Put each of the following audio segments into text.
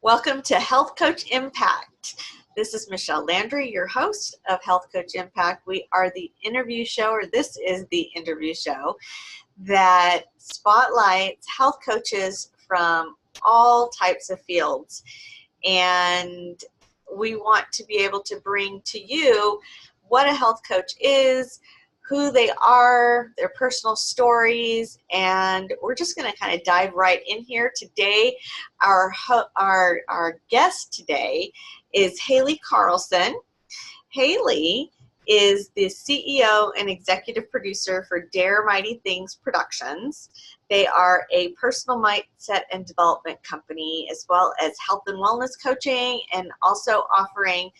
Welcome to Health Coach Impact. This is Michelle Landry, your host of Health Coach Impact. We are the interview show, or this is the interview show that spotlights health coaches from all types of fields. And we want to be able to bring to you what a health coach is, who they are, their personal stories, and we're just going to kind of dive right in here today. Our guest today is Haley Carlson. Haley is the CEO and executive producer for Dare Mighty Things Productions. They are a personal mindset and development company, as well as health and wellness coaching, and also offering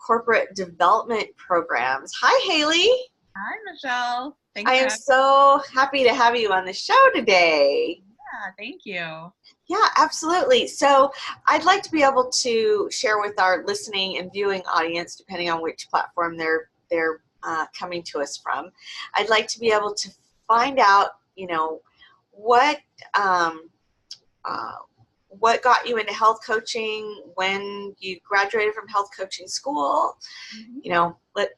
corporate development programs. Hi, Haley. Hi, Michelle. I am so happy to have you on the show today. Yeah, thank you. Yeah, absolutely. So I'd like to be able to share with our listening and viewing audience, depending on which platform they're coming to us from. I'd like to be able to find out, what got you into health coaching, when you graduated from health coaching school.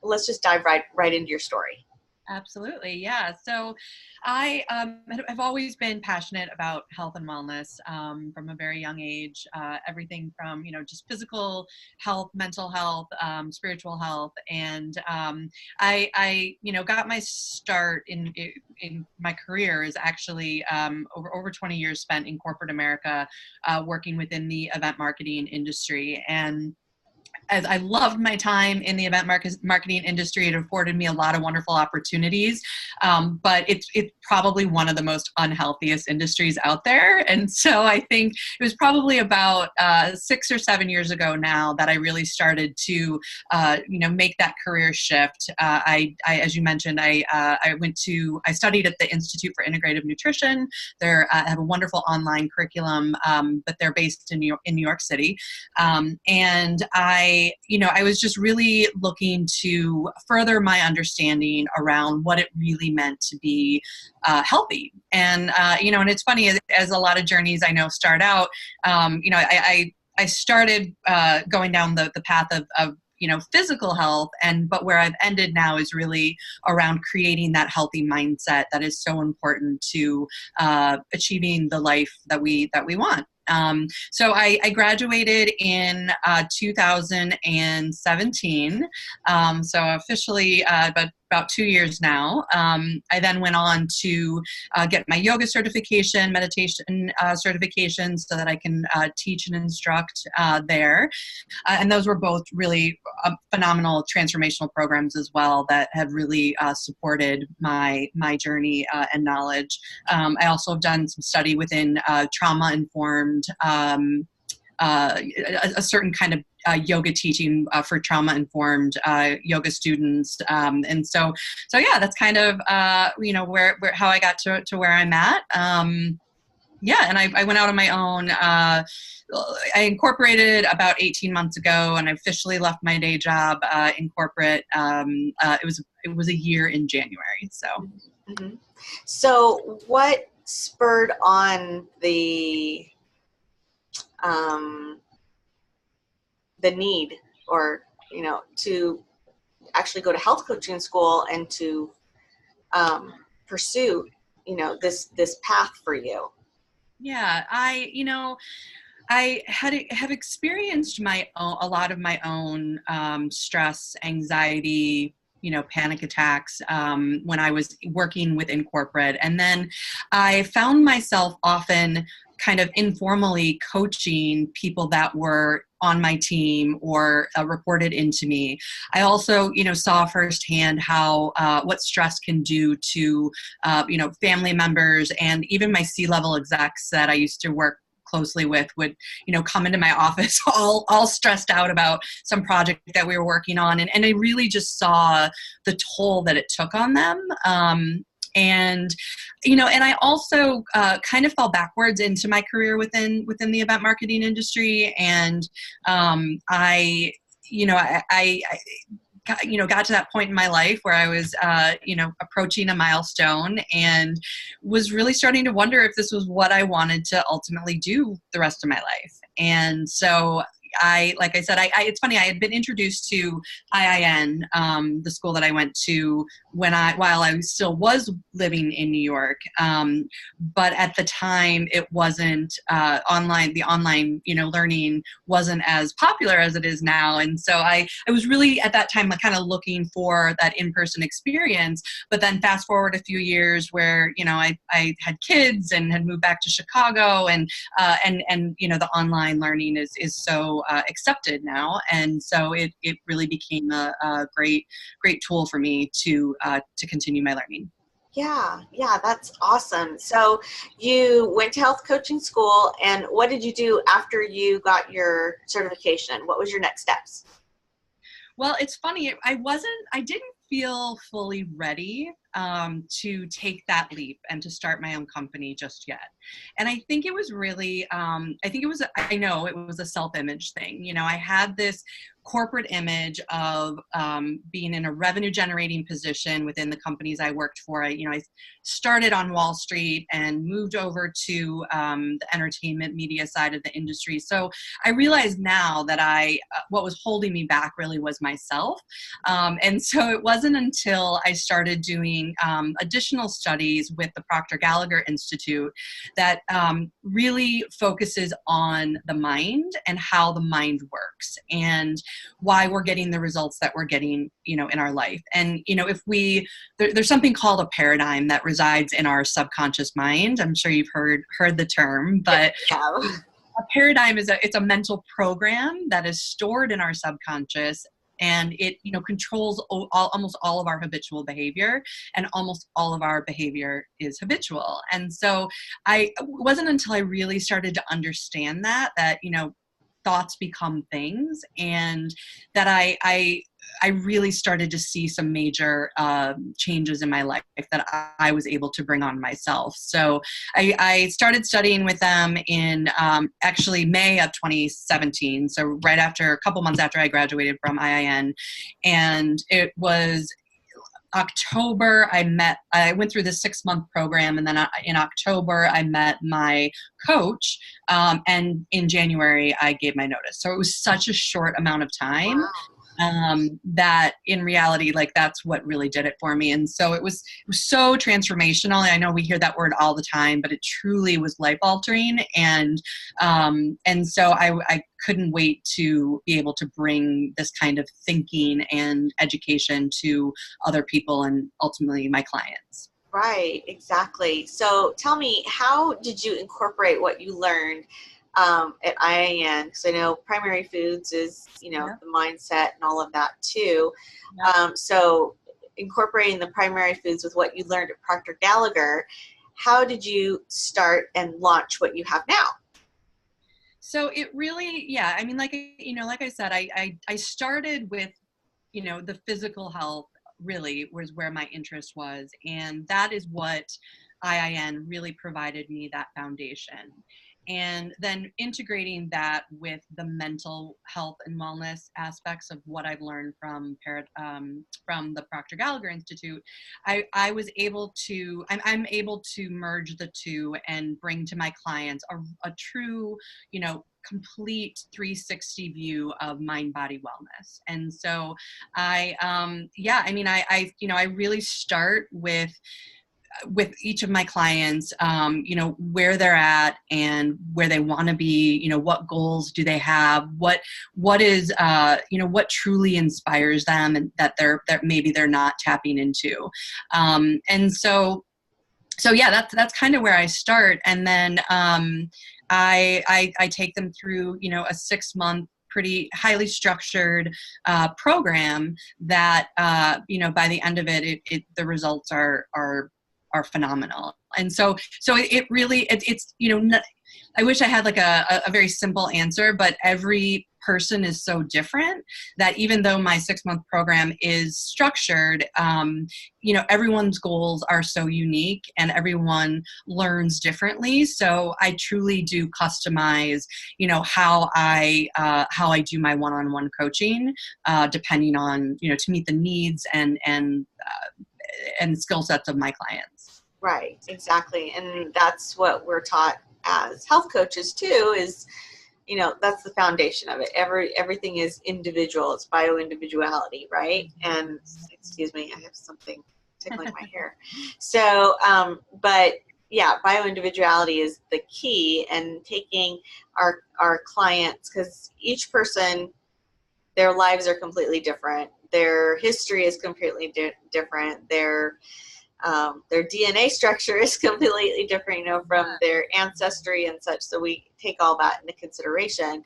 Let's just dive right into your story. Absolutely. Yeah. So I have always been passionate about health and wellness from a very young age, everything from, just physical health, mental health, spiritual health. And I got my start in my career is actually over 20 years spent in corporate America, working within the event marketing industry. And as I loved my time in the event marketing industry, it afforded me a lot of wonderful opportunities, but it's probably one of the most unhealthiest industries out there. And so I think it was probably about 6 or 7 years ago now that I really started to, make that career shift. I as you mentioned, I studied at the Institute for Integrative Nutrition. I have a wonderful online curriculum, but they're based in New York City, and I was just really looking to further my understanding around what it really meant to be healthy. And, and it's funny, as a lot of journeys I know start out, I started going down the path of physical health, but where I've ended now is really around creating that healthy mindset that is so important to achieving the life that we want. So I graduated in 2017, so officially about 2 years now. I then went on to get my yoga certification, meditation certification, so that I can teach and instruct there. And those were both really phenomenal transformational programs as well that have really supported my journey and knowledge. I also have done some study within trauma-informed, a certain kind of yoga teaching for trauma-informed yoga students, and so yeah, that's kind of where how I got to where I'm at. And I went out on my own. I incorporated about 18 months ago, and I officially left my day job in corporate. It was a year in January. So, Mm-hmm. So what spurred on the need, or to actually go to health coaching school and to pursue this path for you? Yeah, I have experienced a lot of my own stress, anxiety, panic attacks when I was working within corporate. And then I found myself often kind of informally coaching people that were on my team or reported into me. I also, saw firsthand how what stress can do to, family members, and even my C-level execs that I used to work closely with would, come into my office all stressed out about some project that we were working on. And I really just saw the toll that it took on them. And I also kind of fell backwards into my career within the event marketing industry. And I got to that point in my life where I was, approaching a milestone and was really starting to wonder if this was what I wanted to ultimately do the rest of my life. And so like I said, it's funny, I had been introduced to IIN, the school that I went to while I still was living in New York. But at the time it wasn't, online, the online, learning wasn't as popular as it is now. And so I was really at that time, like, kind of looking for that in-person experience. But then fast forward a few years where, I had kids and had moved back to Chicago, and the online learning is so accepted now, and so it really became a great tool for me to continue my learning. Yeah, that's awesome. So you went to health coaching school, and what did you do after you got your certification? What was your next steps? Well, it's funny. I didn't feel fully ready to take that leap and to start my own company just yet. And I think it was really, I know it was a self-image thing. I had this corporate image of being in a revenue generating position within the companies I worked for. I started on Wall Street and moved over to the entertainment media side of the industry. So I realize now that what was holding me back really was myself. And so it wasn't until I started doing additional studies with the Proctor Gallagher Institute that really focuses on the mind and how the mind works and why we're getting the results that we're getting, in our life. And, there's something called a paradigm that resides in our subconscious mind. I'm sure you've heard the term, but a paradigm it's a mental program that is stored in our subconscious, and it controls almost all of our habitual behavior, and almost all of our behavior is habitual. And so it wasn't until I really started to understand that thoughts become things, and that I really started to see some major changes in my life that I was able to bring on myself. So I started studying with them in actually May of 2017. So right after, a couple months after I graduated from IIN, and it was October, I went through this 6-month program, and then in October I met my coach, and in January I gave my notice. So it was such a short amount of time. Wow. That in reality, that's what really did it for me. And so it was so transformational. I know we hear that word all the time, but it truly was life altering. And so I couldn't wait to be able to bring this kind of thinking and education to other people and ultimately my clients. Right, exactly. So tell me, how did you incorporate what you learned at IIN? Because I know primary foods is, the mindset and all of that too. Yeah. So incorporating the primary foods with what you learned at Proctor Gallagher, how did you start and launch what you have now? So it really, like I said, I started with, the physical health really was where my interest was. And that is what IIN really provided me, that foundation. And then integrating that with the mental health and wellness aspects of what I've learned from the Proctor Gallagher Institute, I was able to, I'm able to merge the two and bring to my clients a true, complete 360 view of mind body wellness. And so I really start with each of my clients, where they're at and where they want to be, what goals do they have, what is, what truly inspires them, and that maybe they're not tapping into. And so that's kind of where I start. And then I take them through, a 6-month, pretty highly structured program that, by the end of it, the results are phenomenal. And so it's I wish I had a very simple answer, but every person is so different that even though my 6-month program is structured, everyone's goals are so unique and everyone learns differently. So I truly do customize, how I do my one-on-one coaching, depending on, to meet the needs and skill sets of my clients. Right, exactly. And that's what we're taught as health coaches too, is, that's the foundation of it. Everything is individual. It's bio-individuality, right? And excuse me, I have something tickling my hair. So, but yeah, bio-individuality is the key, and taking our clients, because each person, their lives are completely different. Their history is completely different. Their DNA structure is completely different, from their ancestry and such. So we take all that into consideration.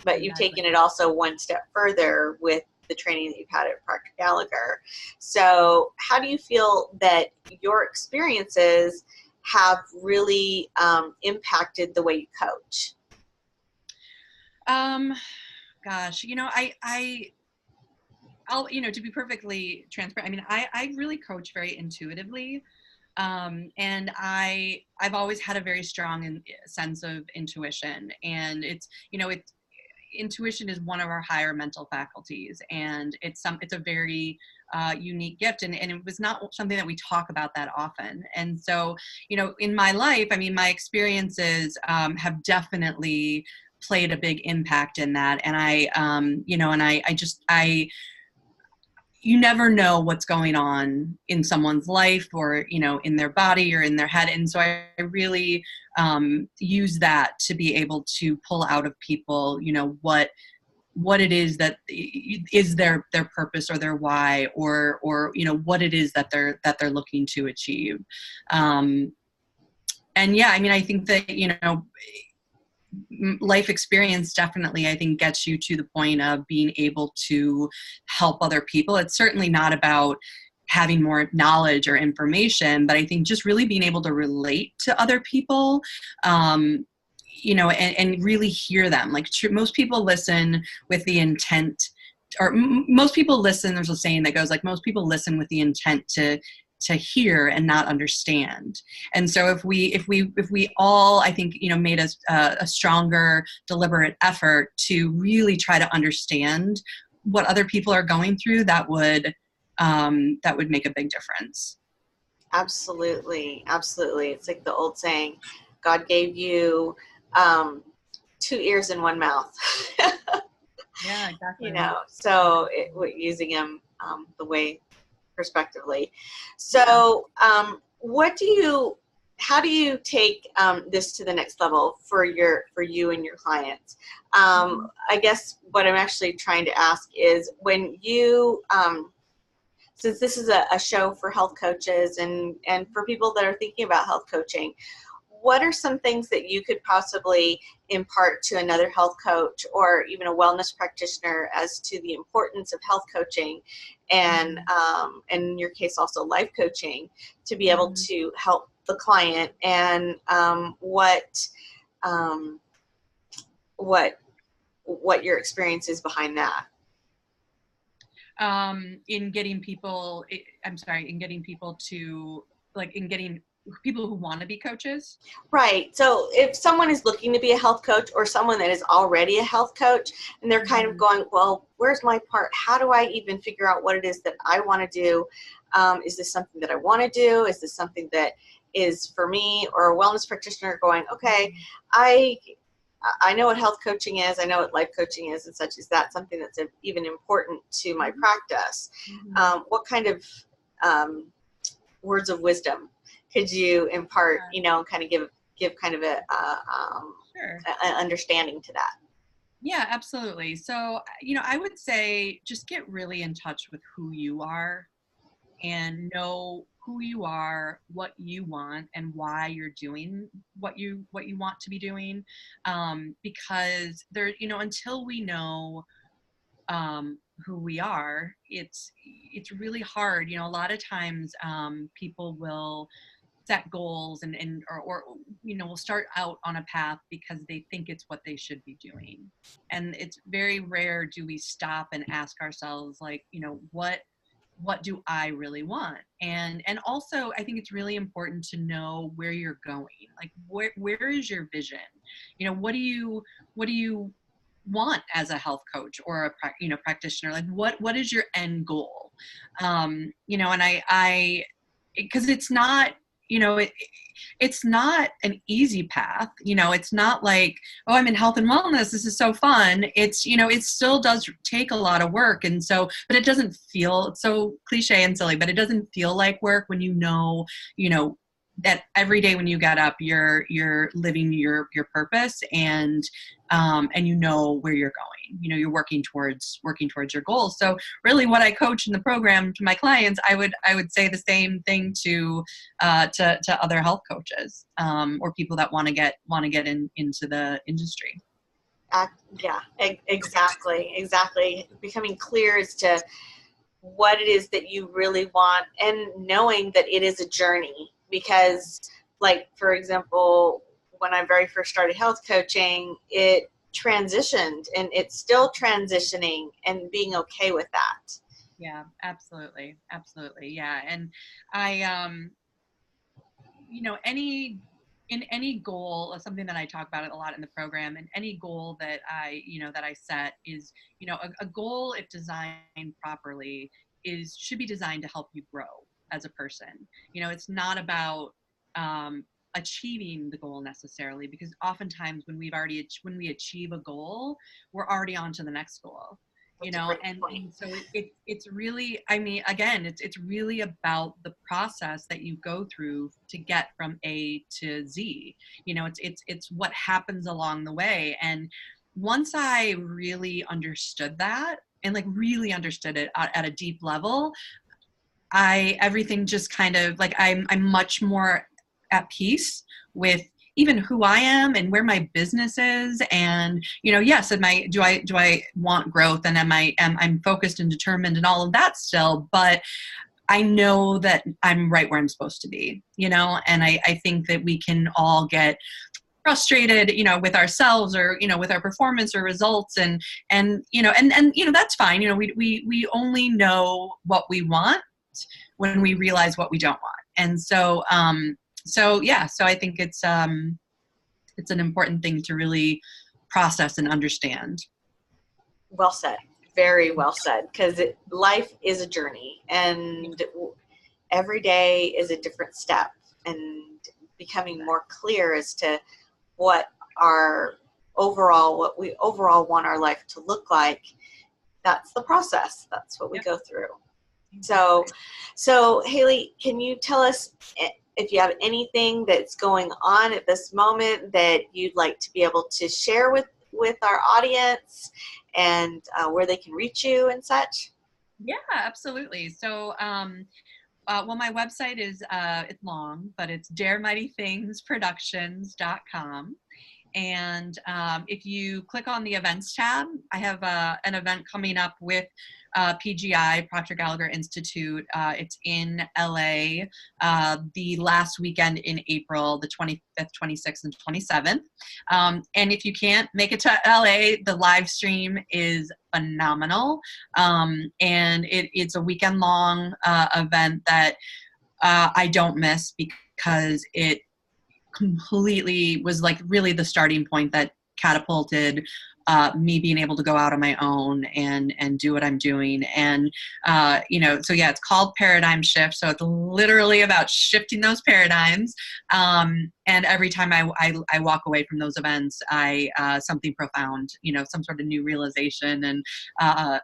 But you've taken it also one step further with the training that you've had at Proctor Gallagher. So how do you feel that your experiences have really impacted the way you coach? Gosh, I'll, to be perfectly transparent, I mean, I really coach very intuitively. And I've always had a very strong sense of intuition, and intuition is one of our higher mental faculties, and it's a very unique gift, and it was not something that we talk about that often. And so, in my life, I mean, my experiences have definitely played a big impact in that. And you never know what's going on in someone's life, or, in their body or in their head. And so I really use that to be able to pull out of people, what it is that is their purpose or their why, or what it is that they're looking to achieve. And yeah, I mean, I think that, life experience definitely, I think, gets you to the point of being able to help other people. It's certainly not about having more knowledge or information, but I think just really being able to relate to other people, and really hear them. Like, most people listen with the intent, or most people listen, there's a saying that goes like, most people listen with the intent to hear and not understand. And so if we all, I think, made a stronger, deliberate effort to really try to understand what other people are going through, that would make a big difference. Absolutely. Absolutely. It's like the old saying, God gave you 2 ears and 1 mouth. Yeah, exactly. So using them the way prospectively. So how do you take this to the next level for you and your clients? I guess what I'm actually trying to ask is, when you, since this is a show for health coaches and for people that are thinking about health coaching, what are some things that you could possibly impart to another health coach or even a wellness practitioner as to the importance of health coaching and, in your case, also life coaching, to be able to help the client, and what your experience is behind that? In getting people who want to be coaches. Right. So if someone is looking to be a health coach, or someone that is already a health coach, and they're kind of going, well, where's my part? How do I even figure out what it is that I want to do? Is this something that I want to do? Is this something that is for me? Or a wellness practitioner going, okay, I know what health coaching is. I know what life coaching is and such. Is that something that's even important to my practice? What kind of words of wisdom could you impart, and kind of give kind of an understanding to that? Yeah, absolutely. So, I would say just get really in touch with who you are, and know who you are, what you want, and why you're doing what you want to be doing. Because there, until we know who we are, it's really hard. A lot of times people will set goals or will start out on a path because they think it's what they should be doing. And it's very rare do we stop and ask ourselves, like, what do I really want? And also I think it's really important to know where you're going. Like, where is your vision? What do you want as a health coach or a practitioner? Like, what is your end goal? And I because it's not, it's not an easy path. It's not like, oh, I'm in health and wellness, this is so fun. It's, it still does take a lot of work. And so, but it doesn't feel, it's so cliche and silly, but it doesn't feel like work when that every day when you get up, you're living your purpose, and where you're going. You're working towards your goals. So really, what I coach in the program to my clients, I would say the same thing to other health coaches, or people that want to get into the industry. Yeah, exactly. Becoming clear as to what it is that you really want, and knowing that it is a journey. Because, like, for example, when I very first started health coaching, it transitioned, and it's still transitioning, and being okay with that. Yeah, absolutely. Yeah. And I, any goal, something that I talk about it a lot in the program, and any goal that I set is, a goal, if designed properly, should be designed to help you grow as a person. It's not about achieving the goal necessarily, because oftentimes when we achieve a goal, we're already on to the next goal. And so it's really, I mean, again, it's really about the process that you go through to get from A to Z. It's what happens along the way. And once I really understood that, and like really understood it at a deep level, everything just kind of like, I'm much more at peace with even who I am and where my business is. And, yes, do I want growth, and I'm focused and determined and all of that still, but I know that I'm right where I'm supposed to be, and I think that we can all get frustrated, with ourselves, or, with our performance or results, and that's fine. We only know what we want when we realize what we don't want. And so, so I think it's an important thing to really process and understand. Well said. Very well said. Because life is a journey, and every day is a different step, and becoming more clear as to what we overall want our life to look like. That's the process. That's what we go through. So Haley, can you tell us if you have anything that's going on at this moment that you'd like to be able to share with our audience, and where they can reach you and such? Yeah, absolutely. So, well, my website is, it's long, but it's daremightythingsproductions.com. And if you click on the events tab, I have an event coming up with PGI, Proctor Gallagher Institute. It's in LA the last weekend in April, the 25th, 26th, and 27th. And if you can't make it to LA, the live stream is phenomenal. And it's a weekend long event that I don't miss, because it completely was like really the starting point that catapulted me being able to go out on my own and do what I'm doing. And, so yeah, it's called Paradigm Shift. So it's literally about shifting those paradigms. And every time I walk away from those events, something profound, some sort of new realization and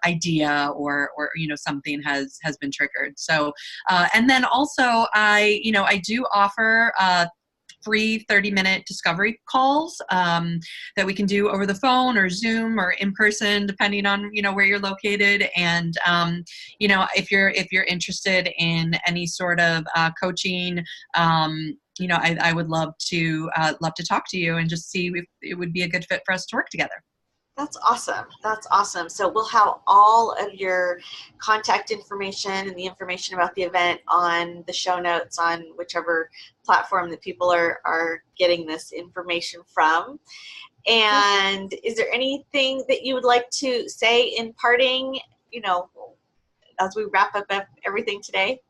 idea or something has been triggered. So, and then also I do offer free 30-minute discovery calls that we can do over the phone or Zoom or in person, depending on where you're located. And if you're interested in any sort of coaching, I would love to talk to you and just see if it would be a good fit for us to work together. That's awesome. That's awesome. So we'll have all of your contact information and the information about the event on the show notes on whichever platform that people are getting this information from. And is there anything that you would like to say in parting, you know, as we wrap up everything today?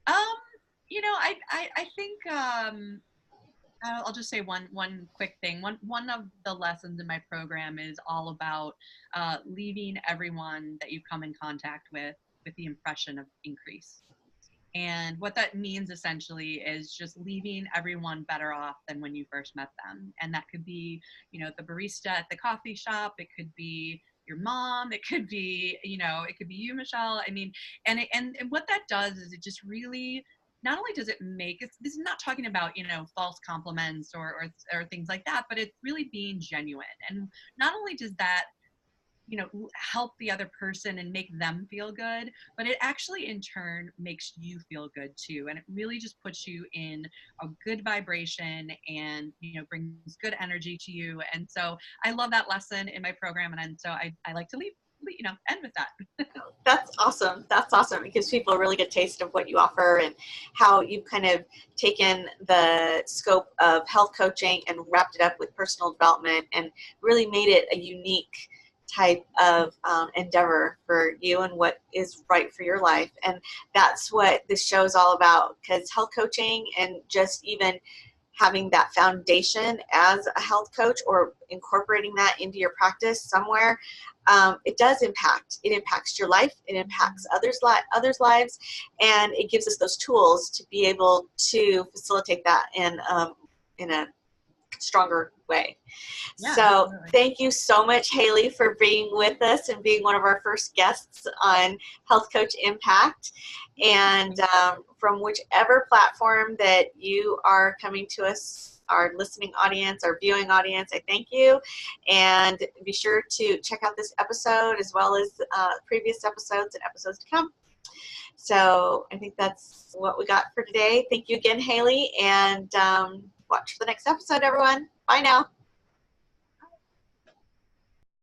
Um, I think I'll just say one quick thing. One of the lessons in my program is all about leaving everyone that you come in contact with the impression of increase. And what that means essentially is just leaving everyone better off than when you first met them. And that could be, the barista at the coffee shop. It could be your mom. It could be, it could be you, Michelle. I mean, and what that does is it just really, not only does it make it, this is not talking about, false compliments or things like that, but it's really being genuine. And not only does that help the other person and make them feel good, but it actually in turn makes you feel good too. And it really just puts you in a good vibration and, brings good energy to you. And so I love that lesson in my program. And so I like to end with that. That's awesome. That's awesome. It gives people a really good taste of what you offer and how you've kind of taken the scope of health coaching and wrapped it up with personal development and really made it a unique type of endeavor for you and what is right for your life. And that's what this show is all about, because health coaching and just even having that foundation as a health coach or incorporating that into your practice somewhere, it does impact. It impacts your life. It impacts others' lives, and it gives us those tools to be able to facilitate that in a stronger way. Yeah, So absolutely. thank you so much, Haley, for being with us and being one of our first guests on Health Coach Impact. And from whichever platform that you are coming to us, our listening audience, our viewing audience, I thank you. And be sure to check out this episode as well as previous episodes and episodes to come. So I think that's what we got for today. Thank you again, Haley, and watch for the next episode, everyone. Bye now.